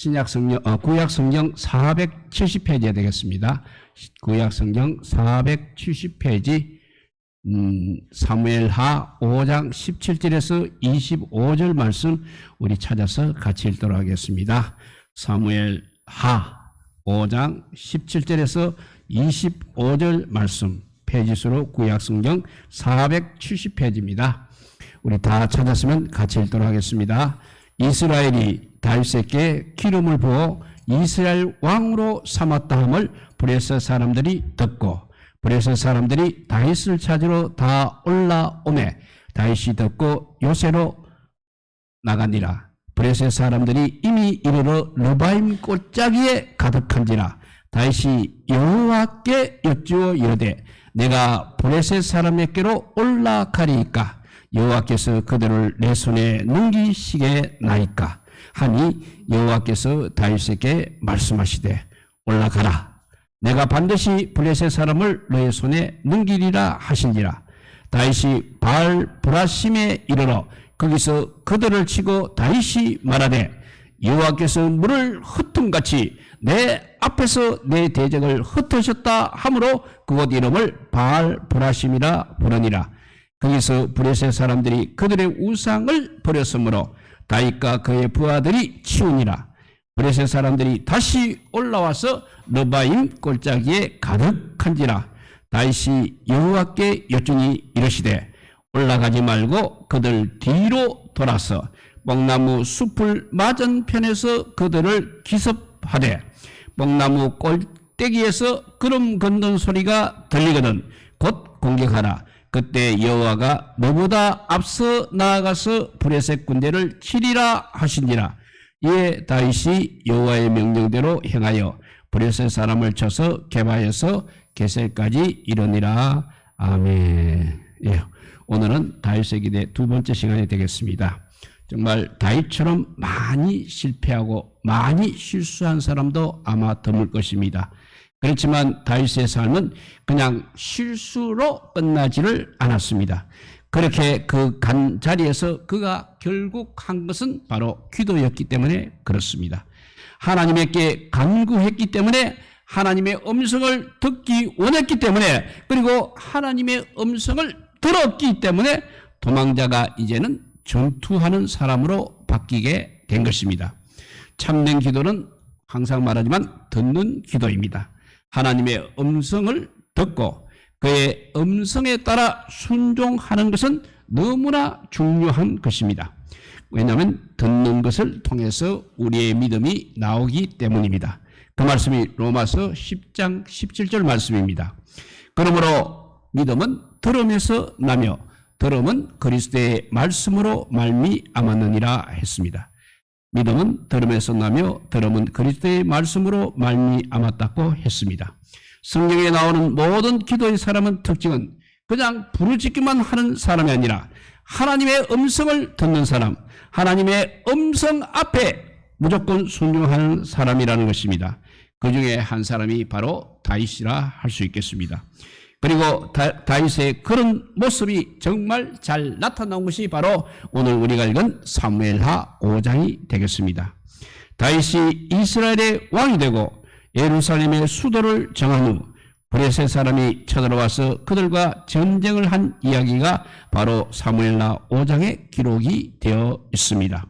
구약성경 470페이지가 되겠습니다. 구약성경 470페이지 사무엘하 5장 17절에서 25절 말씀 우리 찾아서 같이 읽도록 하겠습니다. 사무엘하 5장 17절에서 25절 말씀, 페이지수로 구약성경 470페이지입니다. 우리 다 찾았으면 같이 읽도록 하겠습니다. 이스라엘이 다윗에게 기름을 부어 이스라엘 왕으로 삼았다 함을 브레스 사람들이 듣고 브레스 사람들이 다윗을 찾으러 다 올라오매 다윗이 듣고 요새로 나가니라. 브레스 사람들이 이미 이르러 르바임 골짜기에 가득한지라. 다윗이 여호와께 여쭈어 이르되 내가 브레스 사람에게로 올라가리이까 여호와께서 그들을 내 손에 넘기시게 나이까 하니 여호와께서 다윗에게 말씀하시되 올라가라. 내가 반드시 블레셋 사람을 너의 손에 넘기리라 하신지라. 다윗이 바알 브라심에 이르러 거기서 그들을 치고 다윗이 말하되 여호와께서 물을 흩음같이 내 앞에서 내 대적을 흩으셨다 하므로 그곳 이름을 바알 브라심이라 부르니라. 거기서 브레셋 사람들이 그들의 우상을 버렸으므로 다윗과 그의 부하들이 치우니라. 브레셋 사람들이 다시 올라와서 르바임 골짜기에 가득한지라. 다윗이 여호와께 여쭈니 이르시되 올라가지 말고 그들 뒤로 돌아서 뽕나무 숲을 맞은편에서 그들을 기습하되 뽕나무 꼴대기에서 구름 걷는 소리가 들리거든 곧 공격하라. 그때 여호와가 너보다 앞서 나아가서 브레셋 군대를 치리라 하신지라. 이에 다윗이 여호와의 명령대로 행하여 브레셋 사람을 쳐서 게바에서 게셀까지 이르니라. 아멘. 예, 오늘은 다윗의 기대 두 번째 시간이 되겠습니다. 정말 다윗처럼 많이 실패하고 많이 실수한 사람도 아마 드물 것입니다. 그렇지만 다윗의 삶은 그냥 실수로 끝나지를 않았습니다. 그렇게 그 간 자리에서 그가 결국 한 것은 바로 기도였기 때문에 그렇습니다. 하나님께 간구했기 때문에 하나님의 음성을 듣기 원했기 때문에 그리고 하나님의 음성을 들었기 때문에 도망자가 이제는 전투하는 사람으로 바뀌게 된 것입니다. 참된 기도는 항상 말하지만 듣는 기도입니다. 하나님의 음성을 듣고 그의 음성에 따라 순종하는 것은 너무나 중요한 것입니다. 왜냐하면 듣는 것을 통해서 우리의 믿음이 나오기 때문입니다. 그 말씀이 로마서 10장 17절 말씀입니다. 그러므로 믿음은 들음에서 나며 들음은 그리스도의 말씀으로 말미암았느니라 했습니다. 믿음은 들음에서 나며 들음은 그리스도의 말씀으로 말미암았다고 했습니다. 성경에 나오는 모든 기도의 사람은 특징은 그냥 부르짖기만 하는 사람이 아니라 하나님의 음성을 듣는 사람, 하나님의 음성 앞에 무조건 순종하는 사람이라는 것입니다. 그 중에 한 사람이 바로 다윗이라 할 수 있겠습니다. 그리고 다윗의 그런 모습이 정말 잘 나타난 것이 바로 오늘 우리가 읽은 사무엘하 5장이 되겠습니다. 다윗이 이스라엘의 왕이 되고 예루살렘의 수도를 정한 후 브레셋 사람이 쳐들어와서 그들과 전쟁을 한 이야기가 바로 사무엘하 5장에 기록이 되어 있습니다.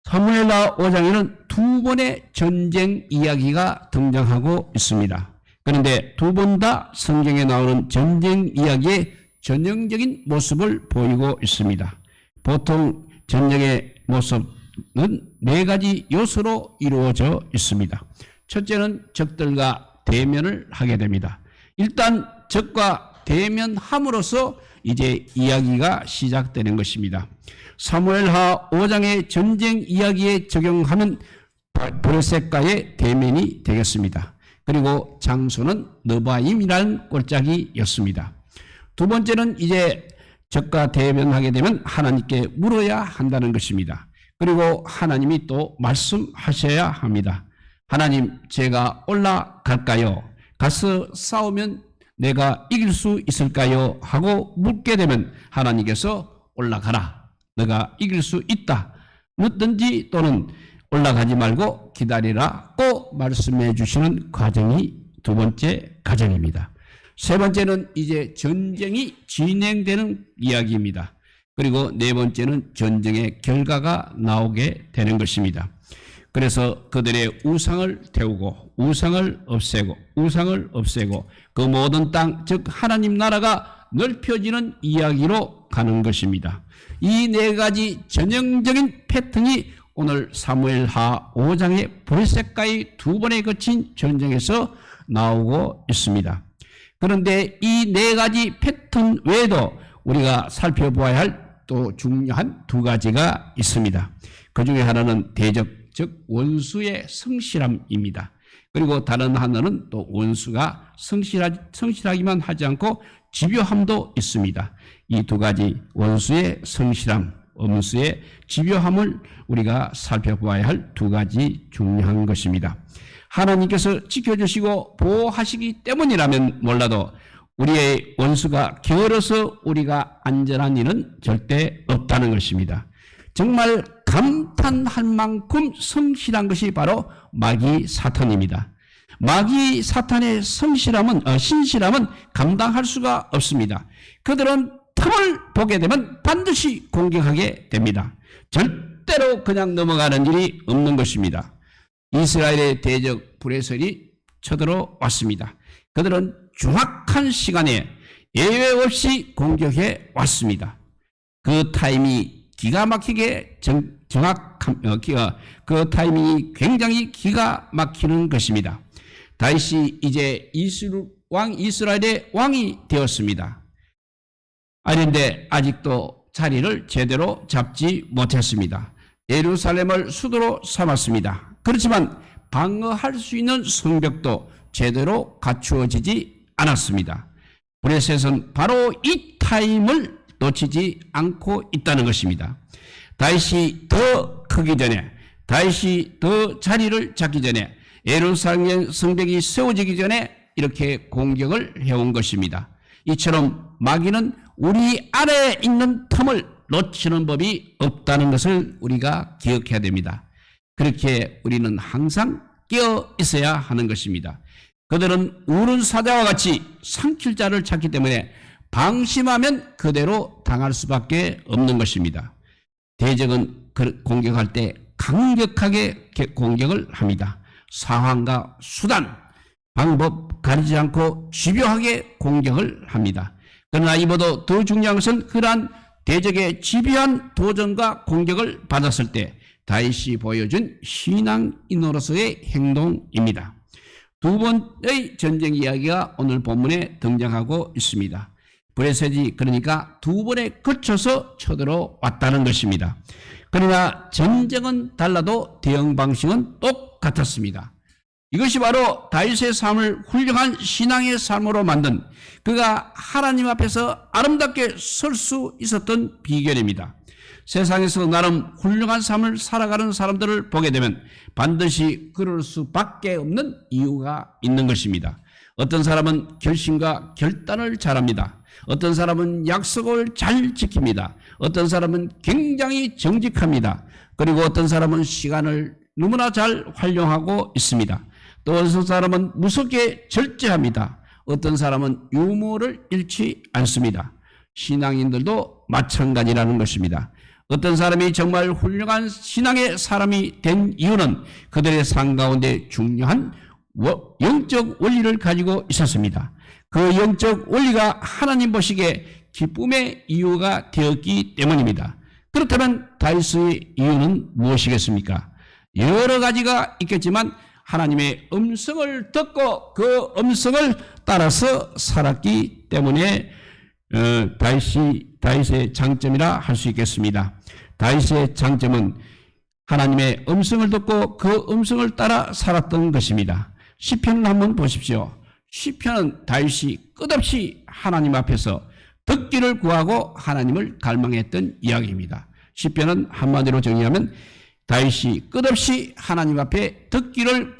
사무엘하 5장에는 두 번의 전쟁 이야기가 등장하고 있습니다. 그런데 두 번 다 성경에 나오는 전쟁 이야기의 전형적인 모습을 보이고 있습니다. 보통 전쟁의 모습은 네 가지 요소로 이루어져 있습니다. 첫째는 적들과 대면을 하게 됩니다. 일단 적과 대면함으로써 이제 이야기가 시작되는 것입니다. 사무엘하 5장의 전쟁 이야기에 적용하면 브레셋과의 대면이 되겠습니다. 그리고 장소는 르바임이라는 골짜기였습니다. 두 번째는 이제 적과 대면하게 되면 하나님께 물어야 한다는 것입니다. 그리고 하나님이 또 말씀하셔야 합니다. 하나님, 제가 올라갈까요? 가서 싸우면 내가 이길 수 있을까요? 하고 묻게 되면 하나님께서 올라가라. 너가 이길 수 있다. 묻든지 또는 올라가지 말고 기다리라고 말씀해 주시는 과정이 두 번째 과정입니다. 세 번째는 이제 전쟁이 진행되는 이야기입니다. 그리고 네 번째는 전쟁의 결과가 나오게 되는 것입니다. 그래서 그들의 우상을 태우고 우상을 없애고 그 모든 땅, 즉 하나님 나라가 넓혀지는 이야기로 가는 것입니다. 이 네 가지 전형적인 패턴이 오늘 사무엘하 5장의 브레셋과의 두 번에 거친 전쟁에서 나오고 있습니다. 그런데 이 네 가지 패턴 외에도 우리가 살펴보아야 할 또 중요한 두 가지가 있습니다. 그 중에 하나는 대적, 즉 원수의 성실함입니다. 그리고 다른 하나는 또 원수가 성실하기만 하지 않고 집요함도 있습니다. 이 두 가지 원수의 성실함, 원수의 집요함을 우리가 살펴보아야 할 두 가지 중요한 것입니다. 하나님께서 지켜주시고 보호하시기 때문이라면 몰라도 우리의 원수가 게을러서 우리가 안전한 일은 절대 없다는 것입니다. 정말 감탄할 만큼 성실한 것이 바로 마귀 사탄입니다. 마귀 사탄의 신실함은 감당할 수가 없습니다. 그들은 틈을 보게 되면 반드시 공격하게 됩니다. 절대로 그냥 넘어가는 일이 없는 것입니다. 이스라엘의 대적 브레셀이 쳐들어왔습니다. 그들은 정확한 시간에 예외 없이 공격해 왔습니다. 그 타이밍이 기가 막히게 그 타이밍이 굉장히 기가 막히는 것입니다. 다윗이 이제 이스라엘의 왕이 되었습니다. 그런데 아직도 자리를 제대로 잡지 못했습니다. 예루살렘을 수도로 삼았습니다. 그렇지만 방어할 수 있는 성벽도 제대로 갖추어지지 않았습니다. 브레셋은 바로 이 타임을 놓치지 않고 있다는 것입니다. 다윗이 더 크기 전에, 다윗이 더 자리를 잡기 전에, 예루살렘 성벽이 세워지기 전에 이렇게 공격을 해온 것입니다. 이처럼 마귀는 우리 안에 있는 틈을 놓치는 법이 없다는 것을 우리가 기억해야 됩니다. 그렇게 우리는 항상 깨어 있어야 하는 것입니다. 그들은 우는 사자와 같이 삼킬 자를 찾기 때문에 방심하면 그대로 당할 수밖에 없는 것입니다. 대적은 공격할 때 강력하게 공격을 합니다. 상황과 수단, 방법 가리지 않고 집요하게 공격을 합니다. 그러나 이보다 더 중요한 것은 그러한 대적의 집요한 도전과 공격을 받았을 때 다윗이 보여준 신앙인으로서의 행동입니다. 두 번의 전쟁 이야기가 오늘 본문에 등장하고 있습니다. 브레셋이 그러니까 두 번에 거쳐서 쳐들어왔다는 것입니다. 그러나 전쟁은 달라도 대응 방식은 똑같았습니다. 이것이 바로 다윗의 삶을 훌륭한 신앙의 삶으로 만든 그가 하나님 앞에서 아름답게 설 수 있었던 비결입니다. 세상에서 나름 훌륭한 삶을 살아가는 사람들을 보게 되면 반드시 그럴 수밖에 없는 이유가 있는 것입니다. 어떤 사람은 결심과 결단을 잘합니다. 어떤 사람은 약속을 잘 지킵니다. 어떤 사람은 굉장히 정직합니다. 그리고 어떤 사람은 시간을 너무나 잘 활용하고 있습니다. 또 어떤 사람은 무섭게 절제합니다. 어떤 사람은 유머를 잃지 않습니다. 신앙인들도 마찬가지라는 것입니다. 어떤 사람이 정말 훌륭한 신앙의 사람이 된 이유는 그들의 삶 가운데 중요한 영적 원리를 가지고 있었습니다. 그 영적 원리가 하나님 보시기에 기쁨의 이유가 되었기 때문입니다. 그렇다면 다윗의 이유는 무엇이겠습니까? 여러 가지가 있겠지만 하나님의 음성을 듣고 그 음성을 따라서 살았기 때문에 다윗의 장점이라 할 수 있겠습니다. 다윗의 장점은 하나님의 음성을 듣고 그 음성을 따라 살았던 것입니다. 시편을 한번 보십시오. 시편은 다윗이 끝없이 하나님 앞에서 듣기를 구하고 하나님을 갈망했던 이야기입니다. 시편은 한마디로 정의하면 다윗이 끝없이 하나님 앞에 듣기를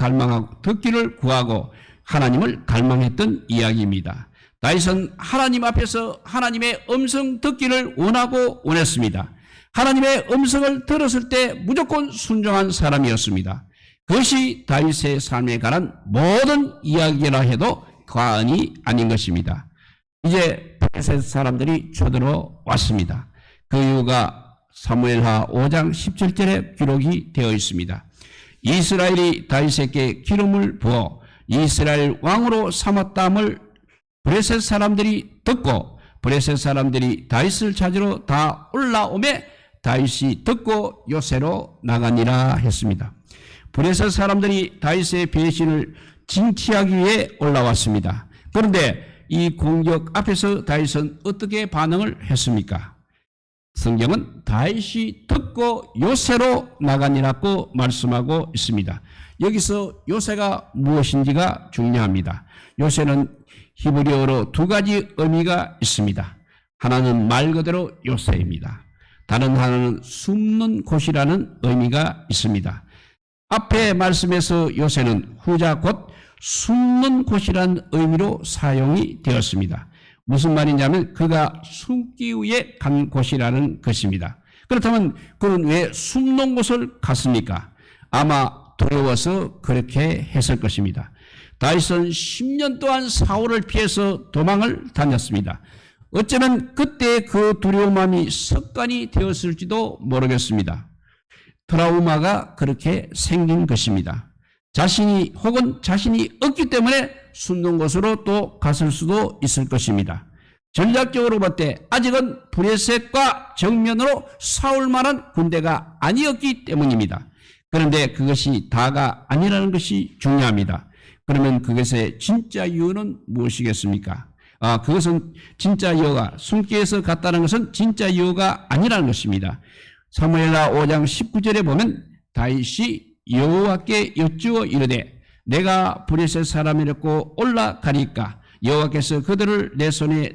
구하고 하나님을 갈망했던 이야기입니다. 다윗은 하나님 앞에서 하나님의 음성 듣기를 원하고 원했습니다. 하나님의 음성을 들었을 때 무조건 순종한 사람이었습니다. 그것이 다윗의 삶에 관한 모든 이야기라 해도 과언이 아닌 것입니다. 이제 블레셋 사람들이 쳐들어왔습니다. 그 이유가 사무엘하 5장 17절에 기록이 되어 있습니다. 이스라엘이 다윗에게 기름을 부어 이스라엘 왕으로 삼았담을 블레셋 사람들이 듣고 블레셋 사람들이 다윗을 찾으러 다 올라오매 다윗이 듣고 요새로 나가니라 했습니다. 블레셋 사람들이 다윗의 배신을 징치하기 위해 올라왔습니다. 그런데 이 공격 앞에서 다윗은 어떻게 반응을 했습니까? 성경은 다윗이 듣고 요새로 나가니라고 말씀하고 있습니다. 여기서 요새가 무엇인지가 중요합니다. 요새는 히브리어로 두 가지 의미가 있습니다. 하나는 말 그대로 요새입니다. 다른 하나는 숨는 곳이라는 의미가 있습니다. 앞에 말씀에서 요새는 후자 곧 숨는 곳이라는 의미로 사용이 되었습니다. 무슨 말이냐면 그가 숨기 위해 간 곳이라는 것입니다. 그렇다면 그는 왜 숨는 곳을 갔습니까? 아마 두려워서 그렇게 했을 것입니다. 다윗은 10년 동안 사울을 피해서 도망을 다녔습니다. 어쩌면 그때 그 두려움이 습관이 되었을지도 모르겠습니다. 트라우마가 그렇게 생긴 것입니다. 자신이 없기 때문에 숨는 곳으로 또 갔을 수도 있을 것입니다. 전략적으로 볼 때 아직은 블레셋과 정면으로 싸울만한 군대가 아니었기 때문입니다. 그런데 그것이 다가 아니라는 것이 중요합니다. 그러면 그것의 진짜 이유는 무엇이겠습니까? 그것은 진짜 이유가 숨기에서 갔다는 것은 진짜 이유가 아니라는 것입니다. 사무엘하 5장 19절에 보면 다윗이 여호와께 여쭈어 이르되 내가 블레셋 사람이라고 올라가니까 여호와께서 그들을 내 손에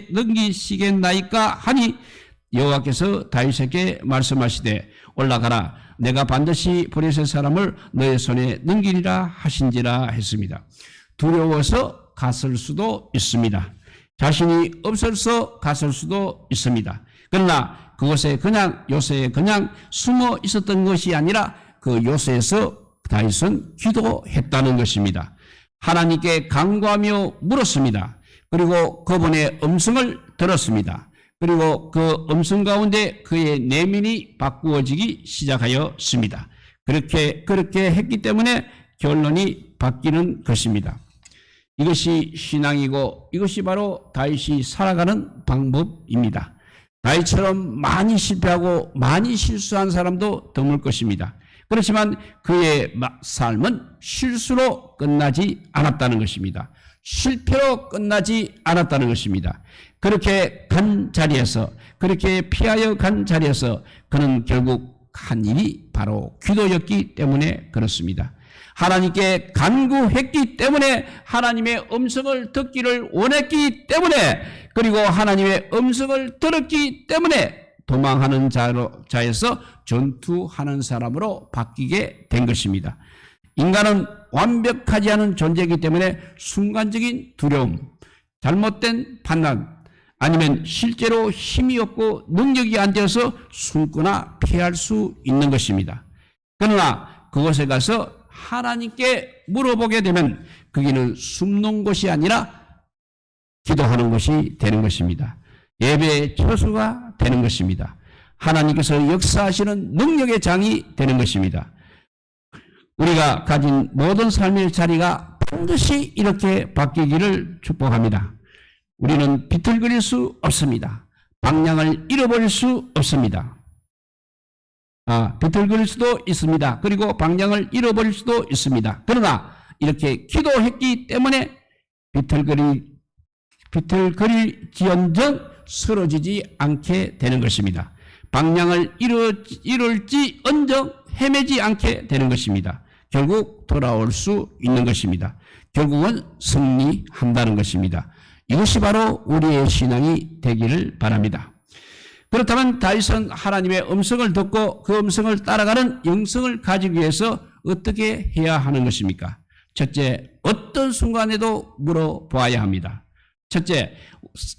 넘기시겠나이까 하니 여호와께서 다윗에게 말씀하시되 올라가라 내가 반드시 블레셋 사람을 너의 손에 넘기리라 하신지라 했습니다. 두려워서 갔을 수도 있습니다. 자신이 없어서 갔을 수도 있습니다. 그러나 그곳에 요새에 그냥 숨어 있었던 것이 아니라 그 요새에서 다윗은 기도했다는 것입니다. 하나님께 간구하며 물었습니다. 그리고 그분의 음성을 들었습니다. 그리고 그 음성 가운데 그의 내면이 바꾸어지기 시작하였습니다. 그렇게 했기 때문에 결론이 바뀌는 것입니다. 이것이 신앙이고 이것이 바로 다윗이 살아가는 방법입니다. 다윗처럼 많이 실패하고 많이 실수한 사람도 드물 것입니다. 그렇지만 그의 삶은 실수로 끝나지 않았다는 것입니다. 실패로 끝나지 않았다는 것입니다. 그렇게 간 자리에서 그렇게 피하여 간 자리에서 그는 결국 한 일이 바로 기도였기 때문에 그렇습니다. 하나님께 간구했기 때문에 하나님의 음성을 듣기를 원했기 때문에 그리고 하나님의 음성을 들었기 때문에 도망하는 자에서 전투하는 사람으로 바뀌게 된 것입니다. 인간은 완벽하지 않은 존재이기 때문에 순간적인 두려움, 잘못된 판단 아니면 실제로 힘이 없고 능력이 안 되어서 숨거나 피할 수 있는 것입니다. 그러나 그곳에 가서 하나님께 물어보게 되면 거기는 숨는 곳이 아니라 기도하는 곳이 되는 것입니다. 예배의 처소가 되는 것입니다. 하나님께서 역사하시는 능력의 장이 되는 것입니다. 우리가 가진 모든 삶의 자리가 반드시 이렇게 바뀌기를 축복합니다. 우리는 비틀거릴 수 없습니다. 방향을 잃어버릴 수 없습니다. 비틀거릴 수도 있습니다. 그리고 방향을 잃어버릴 수도 있습니다. 그러나 이렇게 기도했기 때문에 비틀거릴지언정 쓰러지지 않게 되는 것입니다. 방향을 잃을지언정 헤매지 않게 되는 것입니다. 결국 돌아올 수 있는 것입니다. 결국은 승리한다는 것입니다. 이것이 바로 우리의 신앙이 되기를 바랍니다. 그렇다면 다윗은 하나님의 음성을 듣고 그 음성을 따라가는 영성을 가지기 위해서 어떻게 해야 하는 것입니까? 첫째, 어떤 순간에도 물어보아야 합니다. 첫째,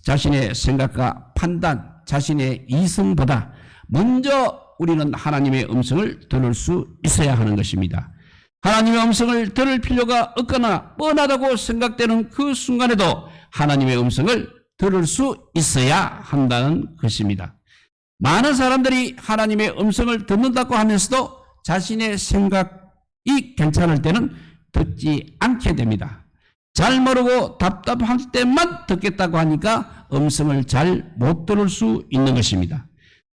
자신의 생각과 판단, 자신의 이성보다 먼저 우리는 하나님의 음성을 들을 수 있어야 하는 것입니다. 하나님의 음성을 들을 필요가 없거나 뻔하다고 생각되는 그 순간에도 하나님의 음성을 들을 수 있어야 한다는 것입니다. 많은 사람들이 하나님의 음성을 듣는다고 하면서도 자신의 생각이 괜찮을 때는 듣지 않게 됩니다. 잘 모르고 답답할 때만 듣겠다고 하니까 음성을 잘 못 들을 수 있는 것입니다.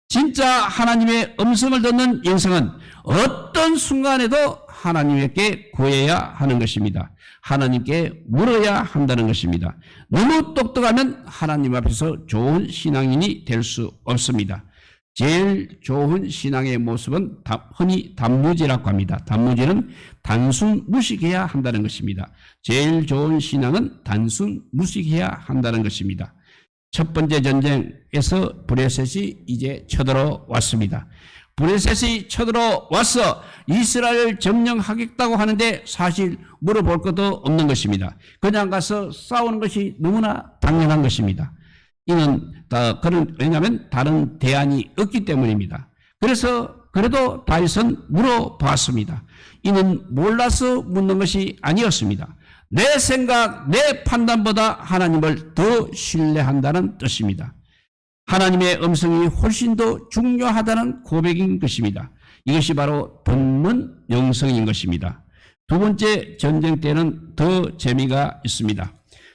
진짜 하나님의 음성을 듣는 영성은 어떤 순간에도 하나님께 구해야 하는 것입니다. 하나님께 물어야 한다는 것입니다. 너무 똑똑하면 하나님 앞에서 좋은 신앙인이 될 수 없습니다. 제일 좋은 신앙의 모습은 흔히 단무지라고 합니다. 단무지는 단순 무식해야 한다는 것입니다. 제일 좋은 신앙은 단순 무식해야 한다는 것입니다. 첫 번째 전쟁에서 브레셋이 이제 쳐들어왔습니다. 브레셋이 쳐들어와서 이스라엘을 점령하겠다고 하는데 사실 물어볼 것도 없는 것입니다. 그냥 가서 싸우는 것이 너무나 당연한 것입니다. 이는 왜냐하면 다른 대안이 없기 때문입니다. 그래서 그래도 다윗은 물어봤습니다. 이는 몰라서 묻는 것이 아니었습니다. 내 생각, 내 판단보다 하나님을 더 신뢰한다는 뜻입니다. 하나님의 음성이 훨씬 더 중요하다는 고백인 것입니다. 이것이 바로 듣는 영성인 것입니다. 두 번째 전쟁 때는 더 재미가 있습니다.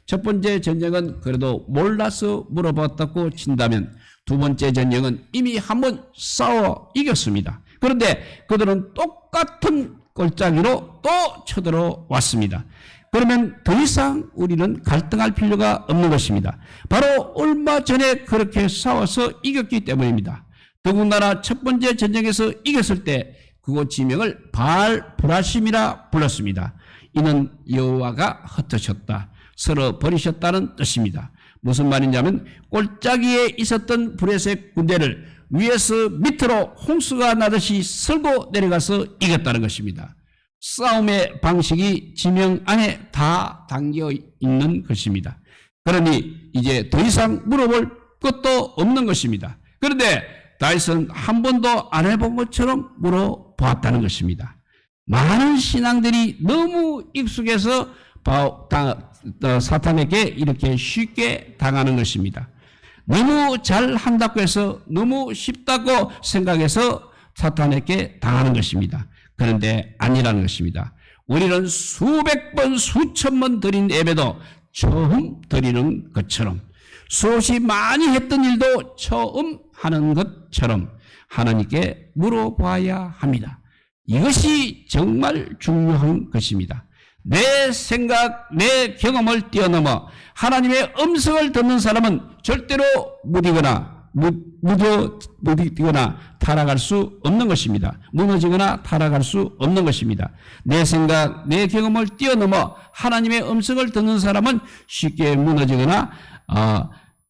첫 번째 전쟁은 그래도 몰라서 물어봤다고 친다면 두 번째 전쟁은 이미 한번 싸워 이겼습니다. 그런데 그들은 똑같은 골짜기로 또 쳐들어왔습니다. 그러면 더 이상 우리는 갈등할 필요가 없는 것입니다. 바로 얼마 전에 그렇게 싸워서 이겼기 때문입니다. 더군다나 첫 번째 전쟁에서 이겼을 때 그곳 지명을 바알 브라심이라 불렀습니다. 이는 여호와가 흩으셨다, 서로 버리셨다는 뜻입니다. 무슨 말이냐면 골짜기에 있었던 브레셋 군대를 위에서 밑으로 홍수가 나듯이 쓸고 내려가서 이겼다는 것입니다. 싸움의 방식이 지명 안에 다 담겨 있는 것입니다. 그러니 이제 더 이상 물어볼 것도 없는 것입니다. 그런데 다윗은 한 번도 안 해본 것처럼 물어보았다는 것입니다. 많은 신앙들이 너무 익숙해서 사탄에게 이렇게 쉽게 당하는 것입니다. 너무 잘한다고 해서 너무 쉽다고 생각해서 사탄에게 당하는 것입니다. 그런데 아니라는 것입니다. 우리는 수백 번, 수천 번 드린 예배도 처음 드리는 것처럼, 수없이 많이 했던 일도 처음 하는 것처럼 하나님께 물어봐야 합니다. 이것이 정말 중요한 것입니다. 내 생각, 내 경험을 뛰어넘어 하나님의 음성을 듣는 사람은 절대로 무너지거나 타락할 수 없는 것입니다. 무너지거나 타락할 수 없는 것입니다. 내 생각, 내 경험을 뛰어넘어 하나님의 음성을 듣는 사람은 쉽게 무너지거나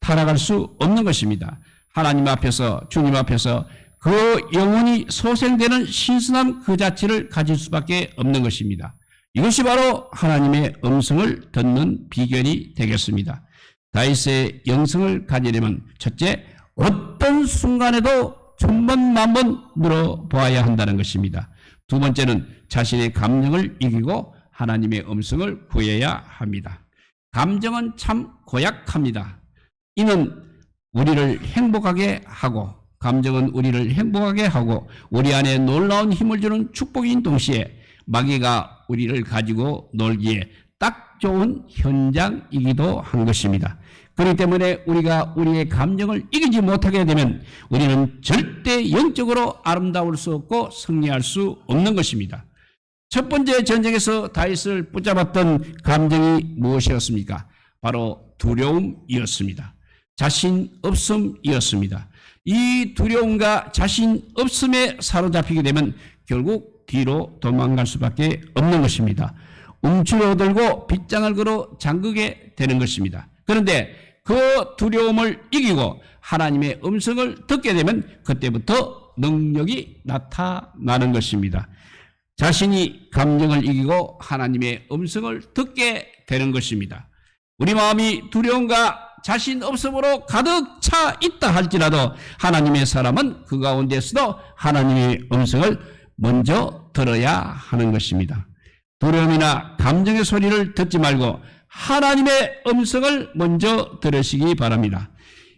타락할 수 없는 것입니다. 하나님 앞에서, 주님 앞에서 그 영혼이 소생되는 신선함 그 자체를 가질 수밖에 없는 것입니다. 이것이 바로 하나님의 음성을 듣는 비결이 되겠습니다. 다윗의 영성을 가지려면 첫째, 어떤 순간에도 천번 만번 물어보아야 한다는 것입니다. 두 번째는 자신의 감정을 이기고 하나님의 음성을 구해야 합니다. 감정은 참 고약합니다. 이는 우리를 행복하게 하고, 감정은 우리를 행복하게 하고 우리 안에 놀라운 힘을 주는 축복인 동시에 마귀가 우리를 가지고 놀기에 딱 좋은 현장이기도 한 것입니다. 그렇기 때문에 우리가 우리의 감정을 이기지 못하게 되면 우리는 절대 영적으로 아름다울 수 없고 승리할 수 없는 것입니다. 첫 번째 전쟁에서 다윗을 붙잡았던 감정이 무엇이었습니까? 바로 두려움이었습니다. 자신 없음이었습니다. 이 두려움과 자신 없음에 사로잡히게 되면 결국 뒤로 도망갈 수밖에 없는 것입니다. 움츠러들고 빗장을 걸어 잠그게 되는 것입니다. 그런데 그 두려움을 이기고 하나님의 음성을 듣게 되면 그때부터 능력이 나타나는 것입니다. 자신이 감정을 이기고 하나님의 음성을 듣게 되는 것입니다. 우리 마음이 두려움과 자신 없음으로 가득 차 있다 할지라도 하나님의 사람은 그 가운데서도 하나님의 음성을 먼저 들어야 하는 것입니다. 두려움이나 감정의 소리를 듣지 말고 하나님의 음성을 먼저 들으시기 바랍니다.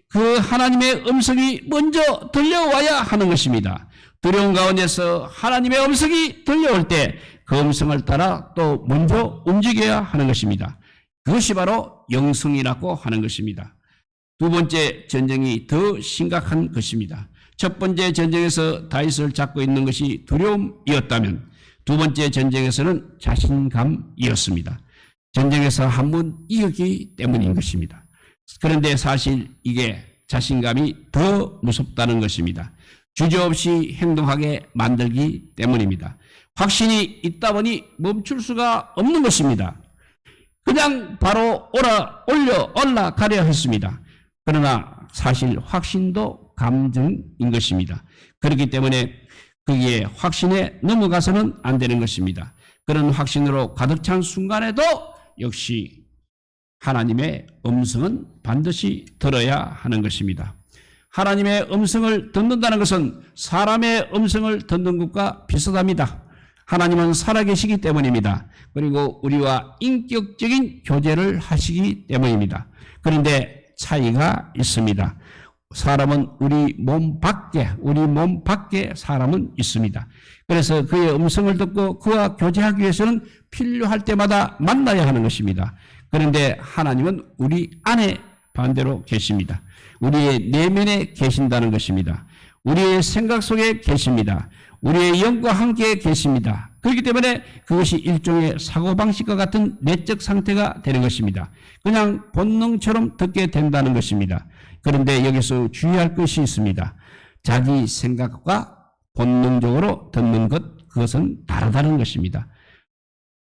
그 하나님의 음성이 먼저 들려와야 하는 것입니다. 두려움 가운데서 하나님의 음성이 들려올 때 그 음성을 따라 또 먼저 움직여야 하는 것입니다. 그것이 바로 영성이라고 하는 것입니다. 두 번째 전쟁이 더 심각한 것입니다. 첫 번째 전쟁에서 다윗을 잡고 있는 것이 두려움이었다면 두 번째 전쟁에서는 자신감이었습니다. 전쟁에서 한 번 이겼기 때문인 것입니다. 그런데 사실 이게 자신감이 더 무섭다는 것입니다. 주저없이 행동하게 만들기 때문입니다. 확신이 있다 보니 멈출 수가 없는 것입니다. 그냥 바로 올라가려 했습니다. 그러나 사실 확신도 감정인 것입니다. 그렇기 때문에 거기에 확신에 넘어가서는 안 되는 것입니다. 그런 확신으로 가득 찬 순간에도 역시 하나님의 음성은 반드시 들어야 하는 것입니다. 하나님의 음성을 듣는다는 것은 사람의 음성을 듣는 것과 비슷합니다. 하나님은 살아계시기 때문입니다. 그리고 우리와 인격적인 교제를 하시기 때문입니다. 그런데 차이가 있습니다. 사람은 우리 몸 밖에 사람은 있습니다. 그래서 그의 음성을 듣고 그와 교제하기 위해서는 필요할 때마다 만나야 하는 것입니다. 그런데 하나님은 우리 안에 반대로 계십니다. 우리의 내면에 계신다는 것입니다. 우리의 생각 속에 계십니다. 우리의 영과 함께 계십니다. 그렇기 때문에 그것이 일종의 사고방식과 같은 내적 상태가 되는 것입니다. 그냥 본능처럼 듣게 된다는 것입니다. 그런데 여기서 주의할 것이 있습니다. 자기 생각과 본능적으로 듣는 것, 그것은 다르다는 것입니다.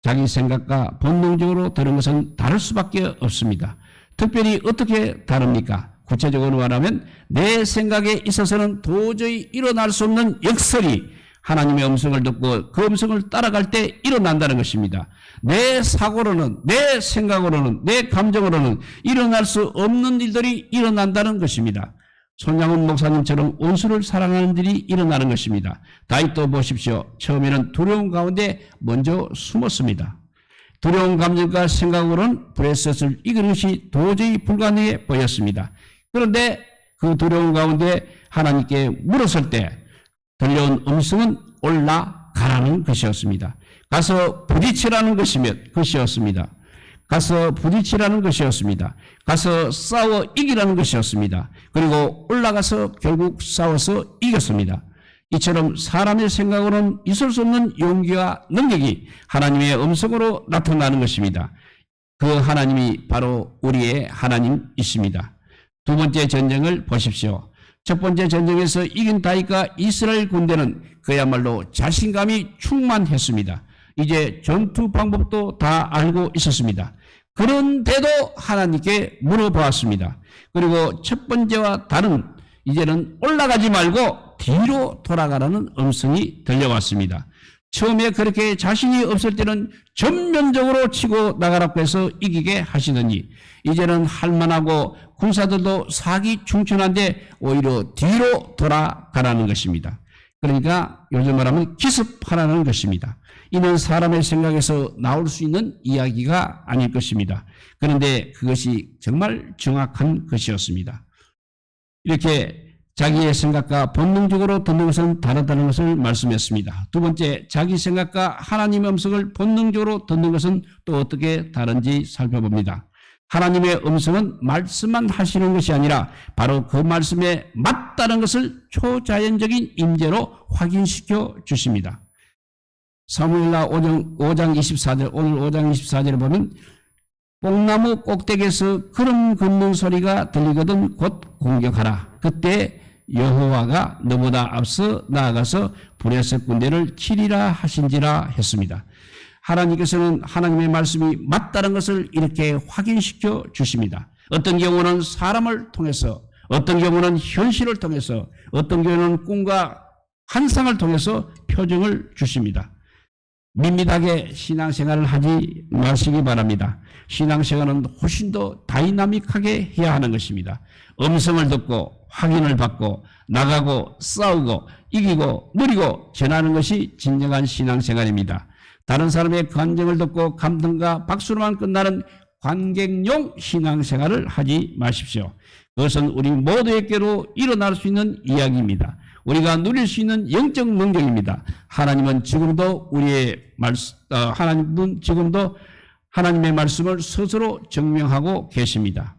자기 생각과 본능적으로 들은 것은 다를 수밖에 없습니다. 특별히 어떻게 다릅니까? 구체적으로 말하면 내 생각에 있어서는 도저히 일어날 수 없는 역설이 하나님의 음성을 듣고 그 음성을 따라갈 때 일어난다는 것입니다. 내 사고로는, 내 생각으로는, 내 감정으로는 일어날 수 없는 일들이 일어난다는 것입니다. 손양훈 목사님처럼 원수를 사랑하는 일이 일어나는 것입니다. 다윗도 보십시오. 처음에는 두려움 가운데 먼저 숨었습니다. 두려운 감정과 생각으로는 브레셋을 이기는 것이 도저히 불가능해 보였습니다. 그런데 그 두려움 가운데 하나님께 물었을 때 들려온 음성은 올라가라는 것이었습니다. 가서 부딪히라는 것이었습니다. 가서 부딪히라는 것이었습니다. 가서 싸워 이기라는 것이었습니다. 그리고 올라가서 결국 싸워서 이겼습니다. 이처럼 사람의 생각으로는 있을 수 없는 용기와 능력이 하나님의 음성으로 나타나는 것입니다. 그 하나님이 바로 우리의 하나님이십니다. 두 번째 전쟁을 보십시오. 첫 번째 전쟁에서 이긴 다윗과 이스라엘 군대는 그야말로 자신감이 충만했습니다. 이제 전투 방법도 다 알고 있었습니다. 그런데도 하나님께 물어보았습니다. 그리고 첫 번째와 다른 이제는 올라가지 말고 뒤로 돌아가라는 음성이 들려왔습니다. 처음에 그렇게 자신이 없을 때는 전면적으로 치고 나가라고 해서 이기게 하시더니 이제는 할만하고 군사들도 사기 충천한데 오히려 뒤로 돌아가라는 것입니다. 그러니까 요즘 말하면 기습하라는 것입니다. 이는 사람의 생각에서 나올 수 있는 이야기가 아닐 것입니다. 그런데 그것이 정말 정확한 것이었습니다. 이렇게 자기의 생각과 본능적으로 듣는 것은 다르다는 것을 말씀했습니다. 두 번째, 자기 생각과 하나님의 음성을 본능적으로 듣는 것은 또 어떻게 다른지 살펴봅니다. 하나님의 음성은 말씀만 하시는 것이 아니라 바로 그 말씀에 맞다는 것을 초자연적인 임재로 확인시켜 주십니다. 사무엘하 5장 24절, 오늘 5장 24절에 보면 뽕나무 꼭대기에서 구름 걷는 소리가 들리거든 곧 공격하라. 그때 여호와가 너보다 앞서 나아가서 브레셋 군대를 치리라 하신지라 했습니다. 하나님께서는 하나님의 말씀이 맞다는 것을 이렇게 확인시켜 주십니다. 어떤 경우는 사람을 통해서, 어떤 경우는 현실을 통해서, 어떤 경우는 꿈과 환상을 통해서 표정을 주십니다. 밋밋하게 신앙생활을 하지 마시기 바랍니다. 신앙생활은 훨씬 더 다이나믹하게 해야 하는 것입니다. 음성을 듣고 확인을 받고 나가고 싸우고 이기고 누리고 전하는 것이 진정한 신앙생활입니다. 다른 사람의 간증을 듣고 감동과 박수로만 끝나는 관객용 신앙생활을 하지 마십시오. 그것은 우리 모두에게로 일어날 수 있는 이야기입니다. 우리가 누릴 수 있는 영적 능력입니다. 하나님은 지금도 하나님의 말씀을 스스로 증명하고 계십니다.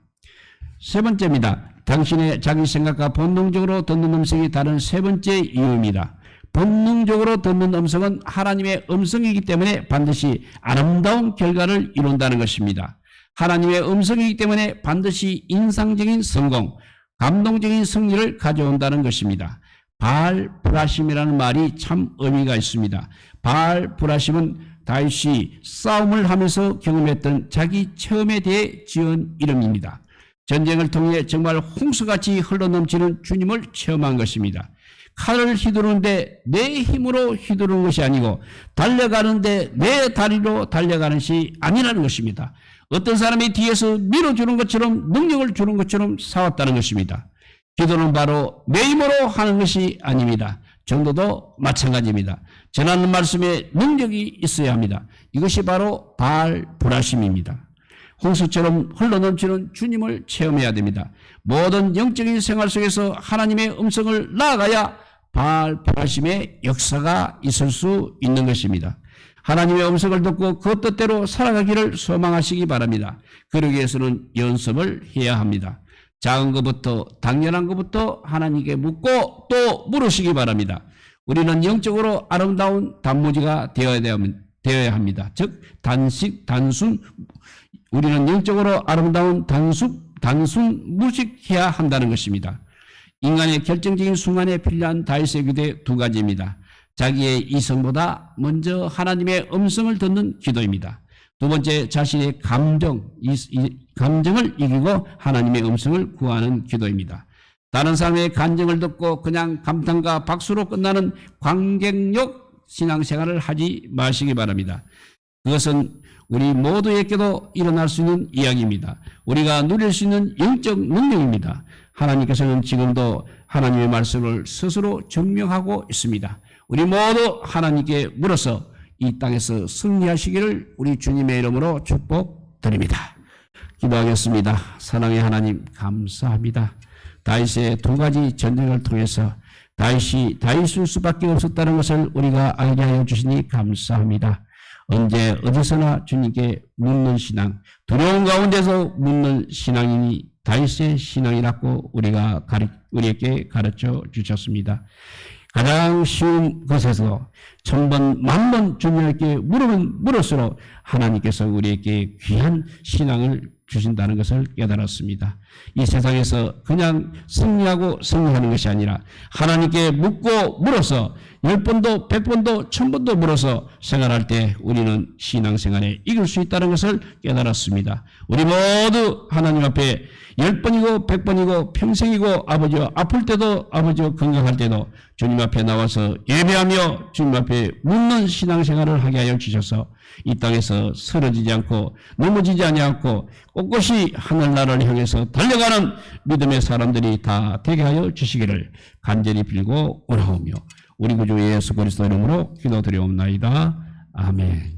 세 번째입니다. 당신의 자기 생각과 본능적으로 듣는 음성이 다른 세 번째 이유입니다. 본능적으로 듣는 음성은 하나님의 음성이기 때문에 반드시 아름다운 결과를 이룬다는 것입니다. 하나님의 음성이기 때문에 반드시 인상적인 성공, 감동적인 승리를 가져온다는 것입니다. 바알 브라심이라는 말이 참 의미가 있습니다. 바알 브라심은 다윗이 싸움을 하면서 경험했던 자기 체험에 대해 지은 이름입니다. 전쟁을 통해 정말 홍수같이 흘러넘치는 주님을 체험한 것입니다. 칼을 휘두르는데 내 힘으로 휘두르는 것이 아니고 달려가는데 내 다리로 달려가는 것이 아니라는 것입니다. 어떤 사람이 뒤에서 밀어주는 것처럼 능력을 주는 것처럼 싸웠다는 것입니다. 기도는 바로 내 힘으로 하는 것이 아닙니다. 전도도 마찬가지입니다. 전하는 말씀에 능력이 있어야 합니다. 이것이 바로 바알 브라심입니다. 홍수처럼 흘러넘치는 주님을 체험해야 됩니다. 모든 영적인 생활 속에서 하나님의 음성을 나아가야 바알 브라심의 역사가 있을 수 있는 것입니다. 하나님의 음성을 듣고 그 뜻대로 살아가기를 소망하시기 바랍니다. 그러기 위해서는 연습을 해야 합니다. 작은 것부터 당연한 것부터 하나님께 묻고 또 물으시기 바랍니다. 우리는 영적으로 아름다운 단무지가 되어야 합니다. 즉 우리는 영적으로 아름다운 단순 무식해야 한다는 것입니다. 인간의 결정적인 순간에 필요한 다윗의 기도의 두 가지입니다. 자기의 이성보다 먼저 하나님의 음성을 듣는 기도입니다. 두 번째, 자신의 감정을 이기고 하나님의 음성을 구하는 기도입니다. 다른 사람의 감정을 듣고 그냥 감탄과 박수로 끝나는 관객용 신앙생활을 하지 마시기 바랍니다. 그것은 우리 모두에게도 일어날 수 있는 이야기입니다. 우리가 누릴 수 있는 영적 능력입니다. 하나님께서는 지금도 하나님의 말씀을 스스로 증명하고 있습니다. 우리 모두 하나님께 물어서 이 땅에서 승리하시기를 우리 주님의 이름으로 축복드립니다. 기도하겠습니다. 사랑의 하나님 감사합니다. 다윗의 두 가지 전쟁을 통해서 다윗이 다윗일 수밖에 없었다는 것을 우리가 알게 하여 주시니 감사합니다. 언제 어디서나 주님께 묻는 신앙, 두려운 가운데서 묻는 신앙이니 다윗의 신앙이라고 우리에게 가르쳐 주셨습니다. 가장 쉬운 것에서 1000번, 10,000번 주님께 물을수록 하나님께서 우리에게 귀한 신앙을 주신다는 것을 깨달았습니다. 이 세상에서 그냥 승리하는 것이 아니라 하나님께 묻고 물어서 10번도 100번도 1000번도 물어서 생활할 때 우리는 신앙생활에 이길 수 있다는 것을 깨달았습니다. 우리 모두 하나님 앞에 10번이고 100번이고 평생이고 아버지와 아플 때도 아버지와 건강할 때도 주님 앞에 나와서 예배하며 주님 앞에 묻는 신앙생활을 하게 하여 주셔서 이 땅에서 쓰러지지 않고 넘어지지 않고 꼿꼿이 하늘나라를 향해서 달려가는 믿음의 사람들이 다 되게 하여 주시기를 간절히 빌고 원하오며 우리 구주 예수 그리스도 이름으로 기도드리옵나이다. 아멘.